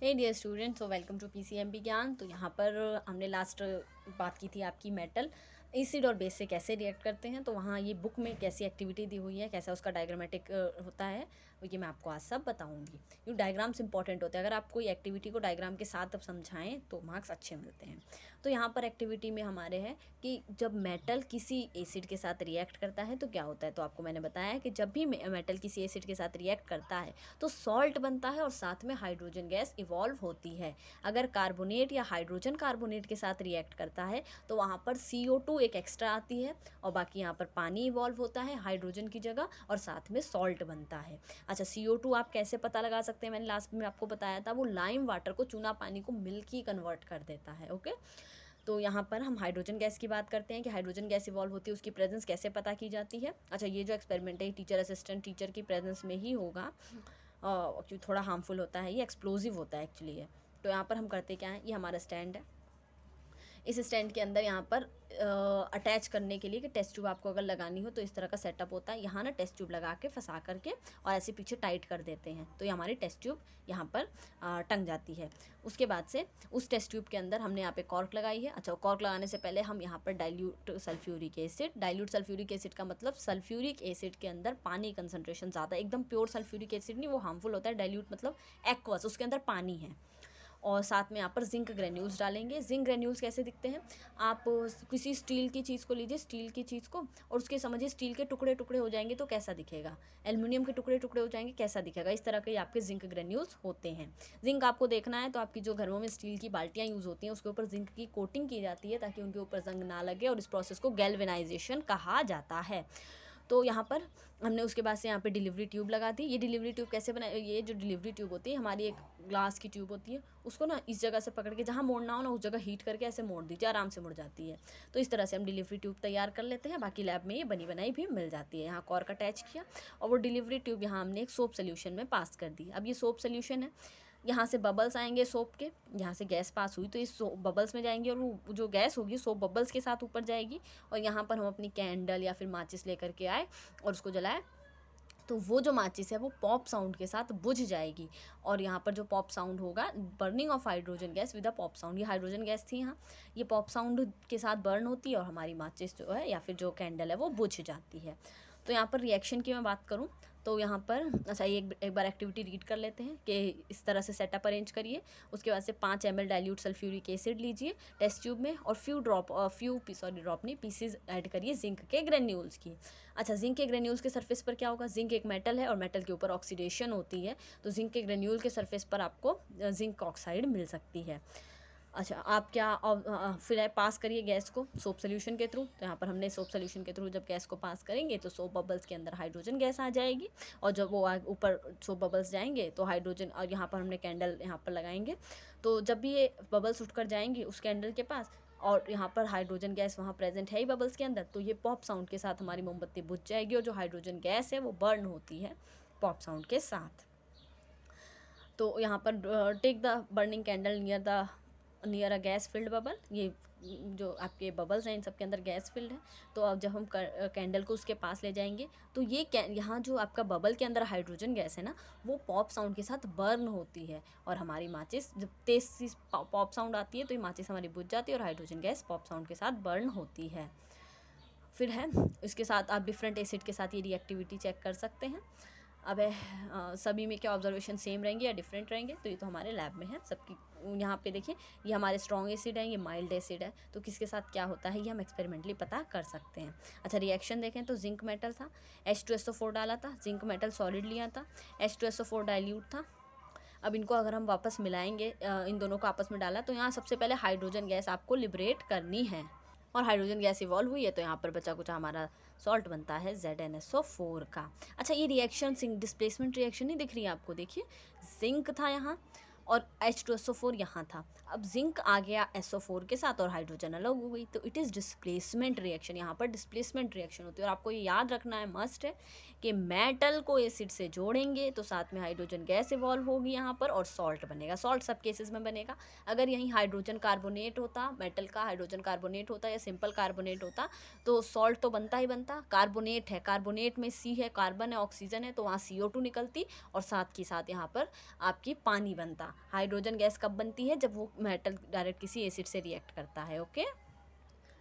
Hey dear student, so welcome to PCMB Gyan. तो यहाँ पर हमने लास्ट बात की थी आपकी मेटल एसिड और बेस से कैसे रिएक्ट करते हैं। तो वहाँ ये बुक में कैसी एक्टिविटी दी हुई है, कैसा उसका डायग्रामेटिक होता है, ये मैं आपको आज सब बताऊंगी। ये डायग्राम्स इंपॉर्टेंट होते हैं। अगर आप कोई एक्टिविटी को डायग्राम के साथ अब समझाएं तो मार्क्स अच्छे मिलते हैं। तो यहाँ पर एक्टिविटी में हमारे है कि जब मेटल किसी एसिड के साथ रिएक्ट करता है तो क्या होता है। तो आपको मैंने बताया कि जब भी मेटल किसी एसिड के साथ रिएक्ट करता है तो सॉल्ट बनता है और साथ में हाइड्रोजन गैस इवॉल्व होती है। अगर कार्बोनेट या हाइड्रोजन कार्बोनेट के साथ रिएक्ट करता है तो वहाँ पर CO2 एक एक्स्ट्रा आती है और बाकी यहाँ पर पानी इवॉल्व होता है हाइड्रोजन की जगह और साथ में सॉल्ट बनता है। अच्छा, CO2 आप कैसे पता लगा सकते हैं, मैंने लास्ट में आपको बताया था, वो लाइम वाटर को, चूना पानी को मिल्की कन्वर्ट कर देता है। ओके, तो यहाँ पर हम हाइड्रोजन गैस की बात करते हैं कि हाइड्रोजन गैस इवॉल्व होती है, उसकी प्रेजेंस कैसे पता की जाती है। अच्छा, ये जो एक्सपेरिमेंट है टीचर असिस्टेंट टीचर की प्रेजेंस में ही होगा क्योंकि थोड़ा हार्मफुल होता है, ये एक्सप्लोजिव होता है एक्चुअली है। तो यहाँ पर हम करते क्या है, ये हमारा स्टैंड है। इस स्टैंड के अंदर यहाँ पर अटैच करने के लिए कि टेस्ट ट्यूब आपको अगर लगानी हो तो इस तरह का सेटअप होता है। यहाँ ना टेस्ट ट्यूब लगा के फंसा करके और ऐसे पीछे टाइट कर देते हैं तो ये हमारी टेस्ट ट्यूब यहाँ पर टंग जाती है। उसके बाद से उस टेस्ट ट्यूब के अंदर हमने यहाँ पे कॉर्क लगाई है। अच्छा, कॉर्क लगाने से पहले हम यहाँ पर डाइल्यूट सल्फ्यूरिक एसिड का मतलब सल्फ्यूरिक एसिड के अंदर पानी कंसनट्रेशन ज़्यादा, एकदम प्योर सल्फ्यूरिक एसिड नहीं, वो हार्मफुल होता है। डाइल्यूट मतलब एक्वस, उसके अंदर पानी है। और साथ में यहाँ पर जिंक ग्रेन्यूल्स डालेंगे। जिंक ग्रेन्यूल्स कैसे दिखते हैं, आप किसी स्टील की चीज़ को लीजिए, स्टील की चीज़ को, और उसके समझिए स्टील के टुकड़े टुकड़े हो जाएंगे तो कैसा दिखेगा, एल्युमिनियम के टुकड़े टुकड़े हो जाएंगे कैसा दिखेगा, इस तरह के आपके जिंक ग्रेन्यूल्स होते हैं। जिंक आपको देखना है तो आपकी जो घरों में स्टील की बाल्टियाँ यूज़ होती हैं उसके ऊपर जिंक की कोटिंग की जाती है ताकि उनके ऊपर जंग ना लगे, और इस प्रोसेस को गैल्वेनाइजेशन कहा जाता है। तो यहाँ पर हमने उसके बाद से यहाँ पे डिलीवरी ट्यूब लगा दी। ये डिलीवरी ट्यूब कैसे बनाई, ये जो डिलीवरी ट्यूब होती है हमारी एक ग्लास की ट्यूब होती है, उसको ना इस जगह से पकड़ के जहाँ मोड़ना हो ना उस जगह हीट करके ऐसे मोड़ दीजिए, आराम से मुड़ जाती है। तो इस तरह से हम डिलीवरी ट्यूब तैयार कर लेते हैं। बाकी लैब में ये बनी बनाई भी मिल जाती है। यहाँ कॉर्क अटैच किया और वो डिलीवरी ट्यूब यहाँ हमने एक सोप सोल्यूशन में पास कर दी। अब ये सोप सोल्यूशन है, यहाँ से बबल्स आएंगे सोप के, यहाँ से गैस पास हुई तो इस बबल्स में जाएंगी और वो जो गैस होगी सोप बबल्स के साथ ऊपर जाएगी और यहाँ पर हम अपनी कैंडल या फिर माचिस लेकर के आए और उसको जलाए तो वो जो माचिस है वो पॉप साउंड के साथ बुझ जाएगी। और यहाँ पर जो पॉप साउंड होगा, burning of hydrogen gas with a pop sound, ये हाइड्रोजन गैस थी यहाँ, ये पॉप साउंड के साथ बर्न होती है और हमारी माचिस जो है या फिर जो कैंडल है वो बुझ जाती है। तो यहाँ पर रिएक्शन की मैं बात करूँ तो यहाँ पर अच्छा, एक बार एक्टिविटी रीड कर लेते हैं कि इस तरह से सेटअप अरेंज करिए। उसके बाद से 5 ml डाइल्यूट सल्फ्यूरिक एसिड लीजिए टेस्ट ट्यूब में और ड्रॉप नहीं, पीसेज ऐड करिए जिंक के ग्रेन्यूल्स की। अच्छा, जिंक के ग्रेन्यूल्स के सरफेस पर क्या होगा, जिंक एक मेटल है और मेटल के ऊपर ऑक्सीडेशन होती है तो जिंक के ग्रेन्यूल के सरफेस पर आपको जिंक ऑक्साइड मिल सकती है। अच्छा, आप क्या फिर पास करिए गैस को सोप सोल्यूशन के थ्रू। तो यहाँ पर हमने सोप सोल्यूशन के थ्रू जब गैस को पास करेंगे तो सोप बबल्स के अंदर हाइड्रोजन गैस आ जाएगी और जब वो ऊपर सोप बबल्स जाएंगे तो हाइड्रोजन, और यहाँ पर हमने कैंडल यहाँ पर लगाएंगे तो जब भी ये बबल्स उठकर जाएंगी उस कैंडल के पास और यहाँ पर हाइड्रोजन गैस वहाँ प्रेजेंट है ही बबल्स के अंदर, तो ये पॉप साउंड के साथ हमारी मोमबत्ती बुझ जाएगी और जो हाइड्रोजन गैस है वो बर्न होती है पॉप साउंड के साथ। तो यहाँ पर take the burning candle near a gas filled bubble, ये जो आपके बबल्स हैं इन सब के अंदर गैस फिल्ड है। तो अब जब हम कैंडल को उसके पास ले जाएंगे तो ये यहाँ जो आपका बबल के अंदर हाइड्रोजन गैस है ना वो पॉप साउंड के साथ बर्न होती है और हमारी माचिस, जब तेज सी पॉप साउंड आती है तो ये माचिस हमारी बुझ जाती है और हाइड्रोजन गैस पॉप साउंड के साथ बर्न होती है। फिर है इसके साथ आप डिफरेंट एसिड के साथ ये रिएक्टिविटी चेक कर सकते हैं। अब सभी में क्या ऑब्जर्वेशन सेम रहेंगे या डिफरेंट रहेंगे, तो ये तो हमारे लैब में है सबकी। यहाँ पे देखिए ये हमारे स्ट्रॉन्ग एसिड है, ये माइल्ड एसिड है, तो किसके साथ क्या होता है ये हम एक्सपेरिमेंटली पता कर सकते हैं। अच्छा, रिएक्शन देखें तो जिंक मेटल था, H2SO4 डाला था, जिंक मेटल सॉलिड लिया था, H2SO4 डाइल्यूट था। अब इनको अगर हम वापस मिलाएंगे, इन दोनों को आपस में डाला तो यहाँ सबसे पहले हाइड्रोजन गैस आपको लिबरेट करनी है और हाइड्रोजन गैस इवॉल्व हुई है तो यहाँ पर बचा कुछ हमारा सॉल्ट बनता है ZnSO4 का। अच्छा, ये रिएक्शन जिंक डिस्प्लेसमेंट रिएक्शन नहीं दिख रही है आपको, देखिए जिंक था यहाँ और H2SO4 यहाँ था। अब जिंक आ गया SO4 के साथ और हाइड्रोजन अलग हो गई तो इट इज़ डिस्प्लेसमेंट रिएक्शन, यहाँ पर डिस्प्लेसमेंट रिएक्शन होती है। और आपको ये याद रखना है, मस्ट है कि मेटल को एसिड से जोड़ेंगे तो साथ में हाइड्रोजन गैस इवॉल्व होगी यहाँ पर और सॉल्ट बनेगा। सॉल्ट सब केसेस में बनेगा। अगर यहीं हाइड्रोजन कार्बोनेट होता, मेटल का हाइड्रोजन कार्बोनेट होता या सिंपल कार्बोनेट होता तो सॉल्ट तो बनता ही बनता। कार्बोनेट है, कार्बोनेट में C है, कार्बन है, ऑक्सीजन है, तो वहाँ CO2 निकलती और साथ ही साथ यहाँ पर आपकी पानी बनता। हाइड्रोजन गैस कब बनती है, जब वो मेटल डायरेक्ट किसी एसिड से रिएक्ट करता है। ओके,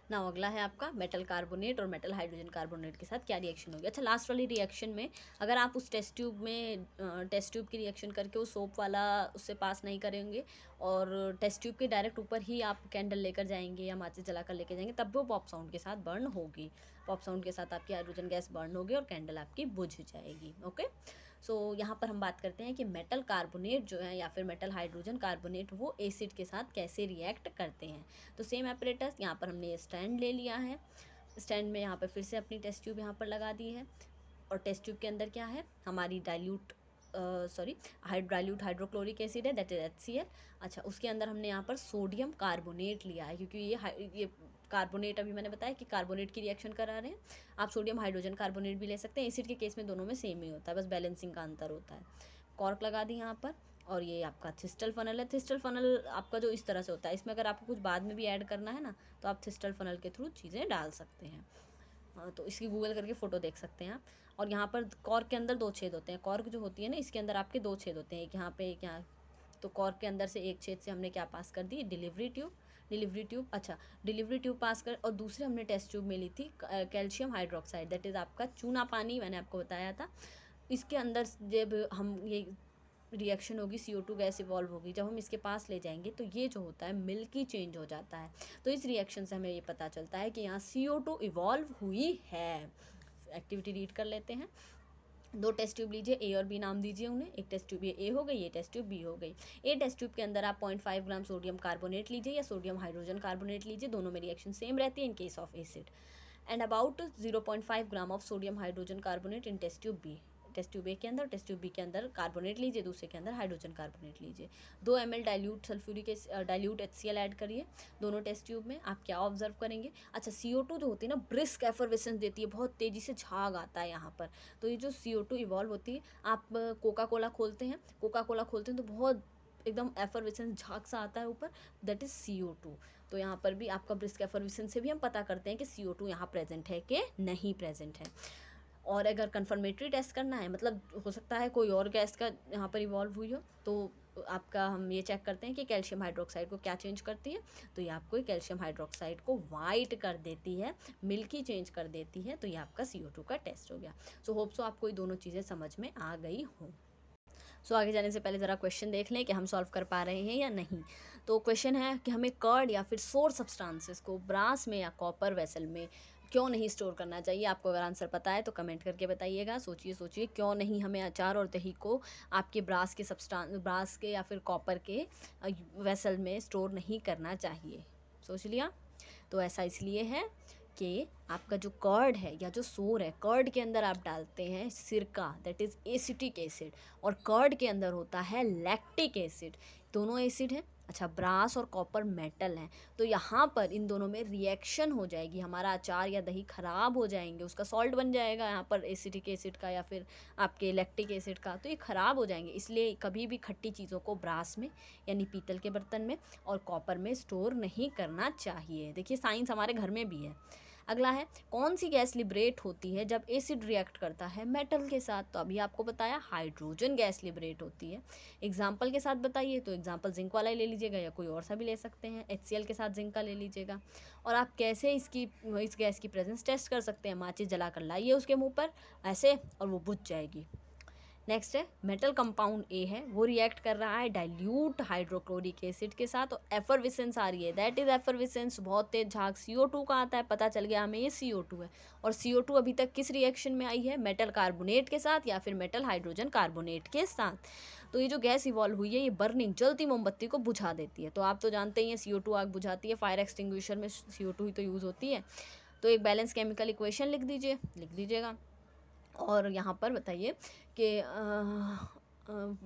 ना अगला है आपका मेटल कार्बोनेट और मेटल हाइड्रोजन कार्बोनेट के साथ क्या रिएक्शन होगी। अच्छा, लास्ट वाली रिएक्शन में अगर आप उस टेस्ट ट्यूब में टेस्ट ट्यूब की रिएक्शन करके वो सोप वाला उससे पास नहीं करेंगे और टेस्ट ट्यूब के डायरेक्ट ऊपर ही आप कैंडल लेकर जाएंगे या माचिस जलाकर लेकर जाएंगे, तब वो पॉप साउंड के साथ बर्न होगी। पॉप साउंड के साथ आपकी हाइड्रोजन गैस बर्न होगी और कैंडल आपकी बुझ जाएगी। ओके, सो यहाँ पर हम बात करते हैं कि मेटल कार्बोनेट जो है या फिर मेटल हाइड्रोजन कार्बोनेट वो एसिड के साथ कैसे रिएक्ट करते हैं। तो सेम एपरेटस, यहाँ पर हमने स्टैंड ले लिया है। स्टैंड में यहाँ पर फिर से अपनी टेस्ट ट्यूब यहाँ पर लगा दी है और टेस्ट ट्यूब के अंदर क्या है, हमारी डाइल्यूट डाइल्यूट हाइड्रोक्लोरिक एसिड है, दैट इज HCl। अच्छा, उसके अंदर हमने यहाँ पर सोडियम कार्बोनेट लिया है, क्योंकि ये कार्बोनेट अभी मैंने बताया कि कार्बोनेट की रिएक्शन करा रहे हैं। आप सोडियम हाइड्रोजन कार्बोनेट भी ले सकते हैं, एसिड के केस में दोनों में सेम ही होता है, बस बैलेंसिंग का अंतर होता है। कॉर्क लगा दी यहाँ पर, और ये आपका थिस्टल फनल है। थिस्टल फनल आपका जो इस तरह से होता है, इसमें अगर आपको कुछ बाद में भी ऐड करना है ना, तो आप थिस्टल फनल के थ्रू चीज़ें डाल सकते हैं। तो इसकी गूगल करके फ़ोटो देख सकते हैं आप। और यहाँ पर कॉर्क के अंदर 2 छेद होते हैं। कॉर्क जो होती है ना, इसके अंदर आपके 2 छेद होते हैं, एक यहाँ पे एक यहाँ। तो कॉर्क के अंदर से एक छेद से हमने क्या पास कर दी, डिलीवरी ट्यूब। अच्छा, डिलीवरी ट्यूब पास कर, और दूसरे हमने टेस्ट ट्यूब में ली थी कैल्शियम हाइड्रोक्साइड, दैट इज़ आपका चूना पानी, मैंने आपको बताया था। इसके अंदर जब हम ये रिएक्शन होगी, CO2 गैस इवॉल्व होगी, जब हम इसके पास ले जाएंगे तो ये जो होता है मिल्की चेंज हो जाता है। तो इस रिएक्शन से हमें ये पता चलता है कि यहाँ CO2 इवॉल्व हुई है। एक्टिविटी रीड कर लेते हैं। 2 टेस्ट ट्यूब लीजिए, A और B नाम दीजिए उन्हें। एक टेस्ट ट्यूब ये A हो गई, ये टेस्ट ट्यूब B हो गई। A टेस्ट ट्यूब के अंदर आप 0.5 ग्राम सोडियम कार्बोनेट लीजिए या सोडियम हाइड्रोजन कार्बोनेट लीजिए, दोनों में रिएक्शन सेम रहती है in case of acid. And about 0.5 gram of sodium hydrogen carbonate in test tube B। Test tube A के अंदर, टेस्ट ट्यूब B के अंदर कार्बोनेट लीजिए, दूसरे के अंदर हाइड्रोजन कार्बोनेट लीजिए। 2 ml डाइल्यूट HCl ऐड करिए दोनों टेस्ट ट्यूब में। आप क्या ऑब्जर्व करेंगे, अच्छा CO2 जो होती है ना, ब्रिस्क एफर्वेसेंस देती है, बहुत तेज़ी से झाग आता है यहाँ पर। तो ये जो CO2 इवॉल्व होती है, आप कोका कोला खोलते हैं तो बहुत एकदम एफर्वेसेंस झाग सा आता है ऊपर, दैट इज़ CO2। तो यहाँ पर भी आपका ब्रिस्क एफर्वेसेंस से भी हम पता करते हैं कि CO2 यहाँ प्रेजेंट है कि नहीं प्रेजेंट है। और अगर कंफर्मेटरी टेस्ट करना है, मतलब हो सकता है कोई और गैस का यहाँ पर इवॉल्व हुई हो, तो आपका हम ये चेक करते हैं कि कैल्शियम हाइड्रोक्साइड को क्या चेंज करती है। तो ये आपको कैल्शियम हाइड्रोक्साइड को वाइट कर देती है, मिल्की चेंज कर देती है। तो ये आपका CO2 का टेस्ट हो गया। सो होप सो आपको ये दोनों चीज़ें समझ में आ गई हों। सो आगे जाने से पहले ज़रा क्वेश्चन देख लें कि हम सॉल्व कर पा रहे हैं या नहीं। तो क्वेश्चन है कि हमें कर्ड या फिर सोर सब्सटेंसेस को ब्रास में या कॉपर वेसल में क्यों नहीं स्टोर करना चाहिए। आपको अगर आंसर पता है तो कमेंट करके बताइएगा। सोचिए क्यों नहीं हमें अचार और दही को आपके ब्रास के या फिर कॉपर के वेसल में स्टोर नहीं करना चाहिए। सोच लिया? तो ऐसा इसलिए है कि आपका जो कर्ड है या जो सोर है, कर्ड के अंदर आप डालते हैं सिरका, दैट इज़ एसिटिक एसिड, और कर्ड के अंदर होता है लैक्टिक एसिड। दोनों एसिड हैं। अच्छा, ब्रास और कॉपर मेटल हैं, तो यहाँ पर इन दोनों में रिएक्शन हो जाएगी, हमारा अचार या दही खराब हो जाएंगे, उसका सॉल्ट बन जाएगा यहाँ पर एसिटिक एसिड का या फिर आपके लैक्टिक एसिड का, तो ये खराब हो जाएंगे। इसलिए कभी भी खट्टी चीज़ों को ब्रास में यानी पीतल के बर्तन में और कॉपर में स्टोर नहीं करना चाहिए। देखिए, साइंस हमारे घर में भी है। अगला है, कौन सी गैस लिबरेट होती है जब एसिड रिएक्ट करता है मेटल के साथ। तो अभी आपको बताया हाइड्रोजन गैस लिबरेट होती है। एग्जाम्पल के साथ बताइए, तो एग्जाम्पल जिंक वाला ही ले लीजिएगा या कोई और सा भी ले सकते हैं। HCl के साथ जिंक का ले लीजिएगा। और आप कैसे इस गैस की प्रेजेंस टेस्ट कर सकते हैं, माचिस जला कर लाइए उसके मुँह पर ऐसे और वो बुझ जाएगी। नेक्स्ट है, मेटल कंपाउंड A है, वो रिएक्ट कर रहा है डाइल्यूट हाइड्रोक्लोरिक एसिड के साथ और एफरविसेंस आ रही है, दैट इज एफरविसेंस, बहुत तेज झाग CO2 का आता है। पता चल गया हमें ये CO2 है। और CO2 अभी तक किस रिएक्शन में आई है, मेटल कार्बोनेट के साथ या फिर मेटल हाइड्रोजन कार्बोनेट के साथ। तो ये जो गैस इवॉल्व हुई है, ये बर्निंग, जलती मोमबत्ती को बुझा देती है। तो आप तो जानते ही हैं CO2 आग बुझाती है, फायर एक्सटिंग्विशर में CO2 ही तो यूज़ होती है। तो एक बैलेंस केमिकल इक्वेशन लिख दीजिएगा। और यहाँ पर बताइए कि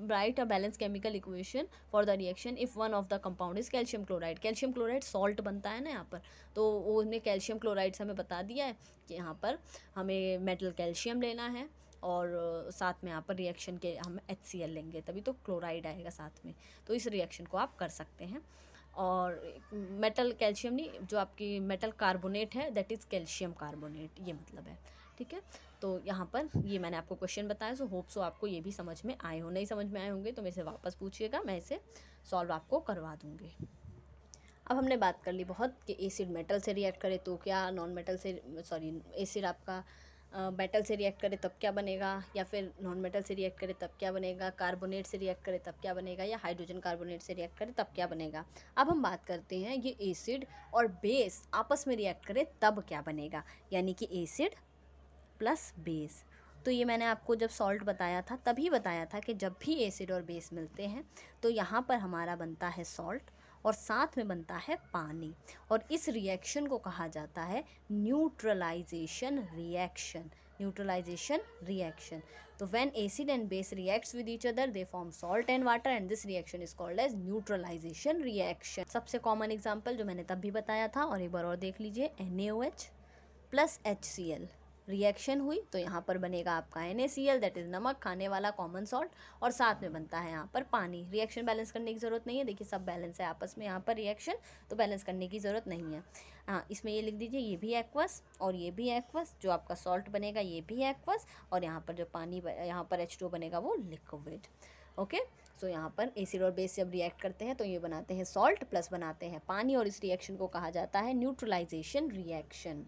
right a balance chemical equation for the reaction if one of the compound is calcium chloride. Calcium chloride salt बनता है ना यहाँ पर, तो वो उन्हें कैल्शियम क्लोराइड से हमें बता दिया है कि यहाँ पर हमें मेटल कैल्शियम लेना है और साथ में यहाँ पर रिएक्शन के हम HCl लेंगे, तभी तो क्लोराइड आएगा साथ में। तो इस रिएक्शन को आप कर सकते हैं। और मेटल कैल्शियम नहीं, जो आपकी मेटल कार्बोनेट है दैट इज़ कैल्शियम कार्बोनेट, ये मतलब है। ठीक है, तो यहाँ पर ये मैंने आपको क्वेश्चन बताया, सो होप सो आपको ये भी समझ में आए हो। नहीं समझ में आए होंगे तो मेरे से वापस पूछिएगा, मैं इसे सॉल्व आपको करवा दूँगी। अब हमने बात कर ली बहुत कि एसिड मेटल से रिएक्ट करे तो क्या, नॉन मेटल से एसिड आपका मेटल से रिएक्ट करे तब क्या बनेगा, या फिर नॉन मेटल से रिएक्ट करे तब क्या बनेगा, कार्बोनेट से रिएक्ट करे तब क्या बनेगा, या हाइड्रोजन कार्बोनेट से रिएक्ट करे तब क्या बनेगा। अब हम बात करते हैं ये एसिड और बेस आपस में रिएक्ट करे तब क्या बनेगा, यानी कि एसिड प्लस बेस। तो ये मैंने आपको जब सॉल्ट बताया था तभी बताया था कि जब भी एसिड और बेस मिलते हैं तो यहाँ पर हमारा बनता है सॉल्ट और साथ में बनता है पानी, और इस रिएक्शन को कहा जाता है न्यूट्रलाइजेशन रिएक्शन। Neutralisation reaction. तो when acid and base reacts with each other they form salt and water and this reaction is called as neutralisation reaction. सबसे कॉमन एग्जांपल जो मैंने तब भी बताया था और एक बार और देख लीजिए, NaOH प्लस HCl रिएक्शन हुई तो यहाँ पर बनेगा आपका NaCl, दैट इज नमक, खाने वाला कॉमन सॉल्ट, और साथ में बनता है यहाँ पर पानी। रिएक्शन बैलेंस करने की ज़रूरत नहीं है, देखिए सब बैलेंस है आपस में यहाँ पर रिएक्शन, तो बैलेंस करने की ज़रूरत नहीं है। हाँ, इसमें ये लिख दीजिए, ये भी एक्वस और ये भी एक्वस, जो आपका सॉल्ट बनेगा ये भी एक्वस, और यहाँ पर जो पानी यहाँ पर H2O बनेगा वो लिक्विड। ओके, सो यहाँ पर एसिड और बेस जब रिएक्ट करते हैं तो ये बनाते हैं सॉल्ट प्लस बनाते हैं पानी, और इस रिएक्शन को कहा जाता है न्यूट्रलाइजेशन रिएक्शन।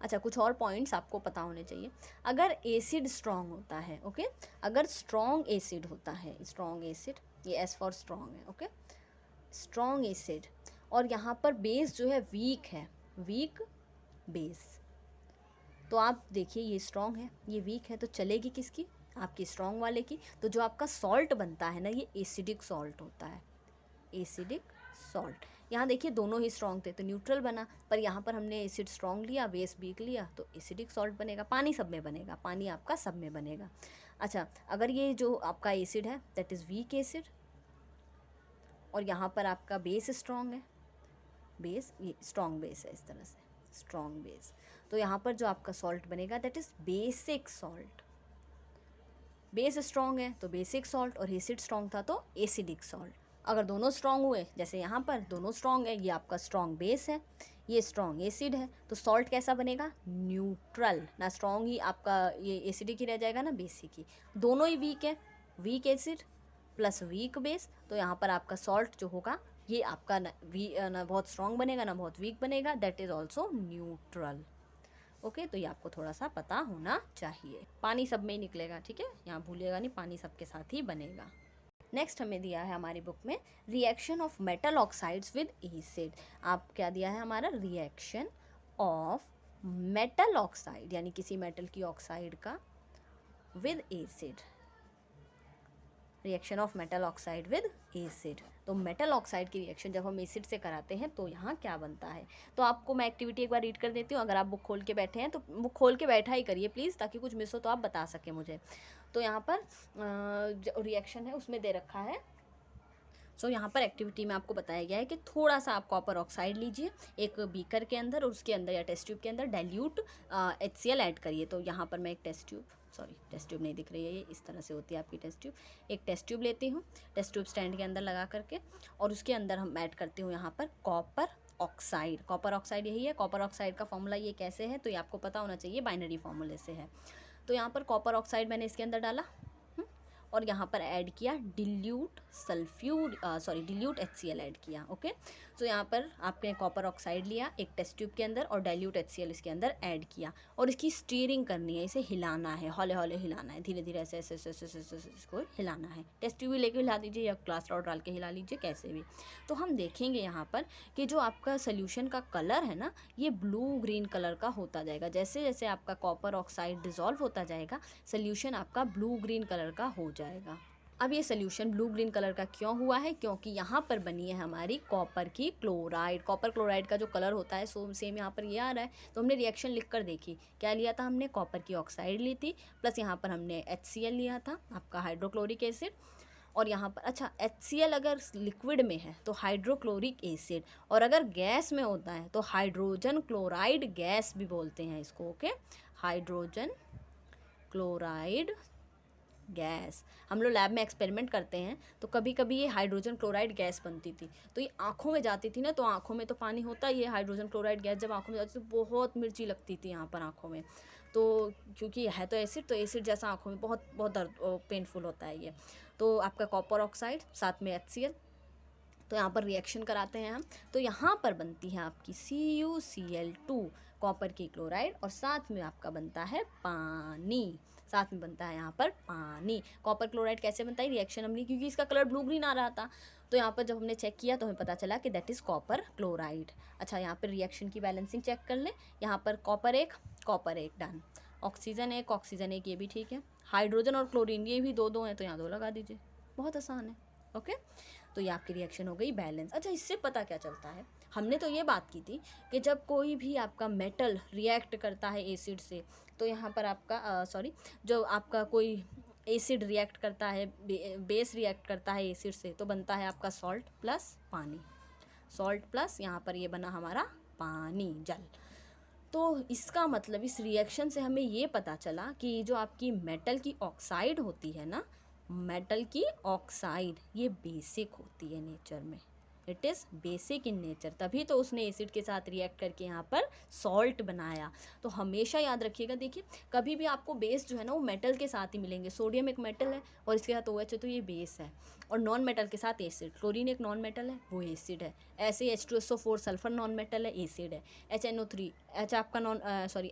अच्छा, कुछ और पॉइंट्स आपको पता होने चाहिए। अगर एसिड स्ट्रॉन्ग होता है, ओके, अगर स्ट्रॉन्ग एसिड होता है, स्ट्रॉन्ग एसिड, ये S फॉर स्ट्रॉन्ग है, ओके, स्ट्रॉन्ग एसिड, और यहाँ पर बेस जो है वीक है, वीक बेस, तो आप देखिए ये स्ट्रॉन्ग है ये वीक है, तो चलेगी किसकी, आपकी स्ट्रॉन्ग वाले की। तो जो आपका सॉल्ट बनता है ना ये एसिडिक सॉल्ट होता है, एसिडिक सॉल्ट। यहाँ देखिए दोनों ही स्ट्रॉन्ग थे तो न्यूट्रल बना, पर यहाँ पर हमने एसिड स्ट्रॉन्ग लिया बेस वीक लिया तो एसिडिक सॉल्ट बनेगा। पानी सब में बनेगा, पानी आपका सब में बनेगा। अच्छा, अगर ये जो आपका एसिड है दैट इज़ वीक एसिड, और यहाँ पर आपका बेस स्ट्रॉन्ग है, बेस ये स्ट्रॉन्ग बेस है, इस तरह से स्ट्रॉन्ग बेस, तो यहाँ पर जो आपका सॉल्ट बनेगा that is basic salt. Base strong है तो बेसिक सॉल्ट, और एसिड स्ट्रॉन्ग था तो एसिडिक सॉल्ट। अगर दोनों स्ट्रॉन्ग हुए, जैसे यहाँ पर दोनों स्ट्रॉन्ग है, ये आपका स्ट्रॉन्ग बेस है, ये स्ट्रॉन्ग एसिड है, तो सॉल्ट कैसा बनेगा, न्यूट्रल। ना स्ट्रॉन्ग ही आपका ये एसिडिक ही रह जाएगा ना बेसिक ही, दोनों ही वीक है, weak acid plus weak base, तो यहाँ पर आपका सॉल्ट जो होगा ये आपका ना बहुत स्ट्रॉन्ग बनेगा ना बहुत वीक बनेगा, that is also neutral. Okay, तो ये आपको थोड़ा सा पता होना चाहिए। पानी सब में ही निकलेगा, ठीक है, यहाँ भूलिएगा नहीं, पानी सबके साथ ही बनेगा। नेक्स्ट हमें दिया है हमारी बुक में reaction of metal oxides with acid. आप क्या दिया है हमारा, रिएक्शन ऑफ मेटल ऑक्साइड, यानी किसी मेटल की ऑक्साइड का with acid, reaction of metal oxide with acid. तो मेटल ऑक्साइड की रिएक्शन जब हम एसिड से कराते हैं तो यहाँ क्या बनता है, तो आपको मैं एक्टिविटी एक बार रीड कर देती हूँ। अगर आप बुक खोल के बैठे हैं तो बुक खोल के बैठा ही करिए प्लीज़, ताकि कुछ मिस हो तो आप बता सकें मुझे। तो यहाँ पर जो रिएक्शन है उसमें दे रखा है, सो यहाँ पर एक्टिविटी में आपको बताया गया है कि थोड़ा सा आप कॉपर ऑक्साइड लीजिए एक बीकर के अंदर, और उसके अंदर या टेस्ट ट्यूब के अंदर डाइल्यूट HCl ऐड करिए। तो यहाँ पर मैं एक टेस्ट ट्यूब नहीं दिख रही है, ये इस तरह से होती है आपकी टेस्ट ट्यूब। एक टेस्ट ट्यूब लेती हूँ, टेस्ट ट्यूब स्टैंड के अंदर लगा करके, और उसके अंदर हम ऐड करती हूँ यहाँ पर कॉपर ऑक्साइड। कॉपर ऑक्साइड यही है, कॉपर ऑक्साइड का फॉर्मूला ये कैसे है तो ये आपको पता होना चाहिए, बाइनरी फॉर्मूले से है। तो यहाँ पर कॉपर ऑक्साइड मैंने इसके अंदर डाला, और यहाँ पर ऐड किया डिल्यूट डिल्यूट HCl ऐड किया। ओके, तो यहाँ पर आपने कॉपर ऑक्साइड लिया एक टेस्ट ट्यूब के अंदर और डाइल्यूट HCl इसके अंदर ऐड किया, और इसकी स्टीयरिंग करनी है, इसे हिलाना है, हौले हौले हिलाना है, धीरे धीरे ऐसे ऐसे ऐसे ऐसे ऐसे इसको हिलाना है। टेस्ट ट्यूब भी लेके हिला दीजिए या ग्लास रॉड डाल के हिला लीजिए, कैसे भी। तो हम देखेंगे यहाँ पर कि जो आपका सोल्यूशन का कलर है ना ये ब्लू ग्रीन कलर का होता जाएगा। जैसे जैसे आपका कॉपर ऑक्साइड डिजॉल्व होता जाएगा सोल्यूशन आपका ब्लू ग्रीन कलर का हो जाएगा। अब ये सोल्यूशन ब्लू ग्रीन कलर का क्यों हुआ है, क्योंकि यहाँ पर बनी है हमारी कॉपर की क्लोराइड। कॉपर क्लोराइड का जो कलर होता है सेम यहाँ पर ये आ रहा है। तो हमने रिएक्शन लिख कर देखी, क्या लिया था हमने, कॉपर की ऑक्साइड ली थी, प्लस यहाँ पर हमने HCl लिया था आपका हाइड्रोक्लोरिक एसिड, और यहाँ पर अच्छा HCl अगर लिक्विड में है तो हाइड्रोक्लोरिक एसिड, और अगर गैस में होता है तो हाइड्रोजन क्लोराइड गैस भी बोलते हैं इसको। Okay, hydrogen chloride gas. हम लोग लैब में एक्सपेरिमेंट करते हैं तो कभी कभी ये हाइड्रोजन क्लोराइड गैस बनती थी, तो ये आँखों में जाती थी ना, तो आँखों में तो पानी होता ही है, हाइड्रोजन क्लोराइड गैस जब आँखों में जाती थी तो बहुत मिर्ची लगती थी यहाँ पर आँखों में। तो क्योंकि है तो एसिड, तो एसिड जैसा आँखों में बहुत बहुत दर्द पेनफुल होता है ये। तो आपका कॉपर ऑक्साइड साथ में HCl, तो यहाँ पर रिएक्शन कराते हैं हम, तो यहाँ पर बनती है आपकी CuCl2 कॉपर की क्लोराइड, और साथ में आपका बनता है पानी, साथ में बनता है यहाँ पर पानी। कॉपर क्लोराइड कैसे बनता है, रिएक्शन हमने, क्योंकि इसका कलर ब्लू ग्रीन आ रहा था, तो यहाँ पर जब हमने चेक किया तो हमें पता चला कि दैट इज़ कॉपर क्लोराइड। अच्छा, यहाँ पर रिएक्शन की बैलेंसिंग चेक कर ले, यहाँ पर कॉपर एक डन, ऑक्सीजन एक ये भी ठीक है, हाइड्रोजन और क्लोरीन ये भी दो दो हैं, तो यहाँ दो लगा दीजिए, बहुत आसान है। ओके, तो ये आपकी रिएक्शन हो गई बैलेंस। अच्छा, इससे पता क्या चलता है, हमने तो ये बात की थी कि जब कोई भी आपका मेटल रिएक्ट करता है एसिड से, तो यहाँ पर आपका जो आपका कोई एसिड रिएक्ट करता है, बेस रिएक्ट करता है एसिड से, तो बनता है आपका सॉल्ट प्लस पानी, सॉल्ट प्लस यहाँ पर ये बना हमारा पानी, जल। तो इसका मतलब इस रिएक्शन से हमें ये पता चला कि जो आपकी मेटल की ऑक्साइड होती है ना, मेटल की ऑक्साइड ये बेसिक होती है नेचर में, it is basic in nature, तभी तो उसने एसिड के साथ रिएक्ट करके यहाँ पर सॉल्ट बनाया। तो हमेशा याद रखिएगा, देखिए कभी भी आपको बेस जो है ना वो मेटल के साथ ही मिलेंगे, सोडियम एक मेटल है और इसके साथ OH है, तो ये बेस है, और नॉन मेटल के साथ एसिड, क्लोरीन एक नॉन मेटल है वो एसिड है, ऐसे H2SO4 सल्फर नॉन मेटल है एसिड है, HNO3 H आपका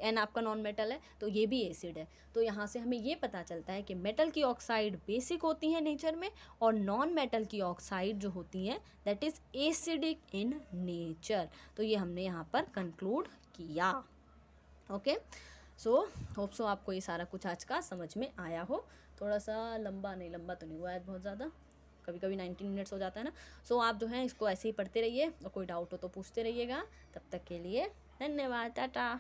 N आपका नॉन मेटल है, तो ये भी एसिड है। तो यहाँ से हमें ये पता चलता है कि मेटल की ऑक्साइड बेसिक होती है नेचर में, और नॉन मेटल की ऑक्साइड जो होती हैं that is acidic in nature. तो ये हमने यहाँ पर कंक्लूड किया। ओके, सो होप सो आपको ये सारा कुछ आज का समझ में आया हो। थोड़ा सा लंबा तो नहीं हुआ है बहुत ज़्यादा, कभी कभी 19 मिनट्स हो जाता है ना। सो आप जो है इसको ऐसे ही पढ़ते रहिए, और कोई डाउट हो तो पूछते रहिएगा। तब तक के लिए धन्यवाद, टाटा।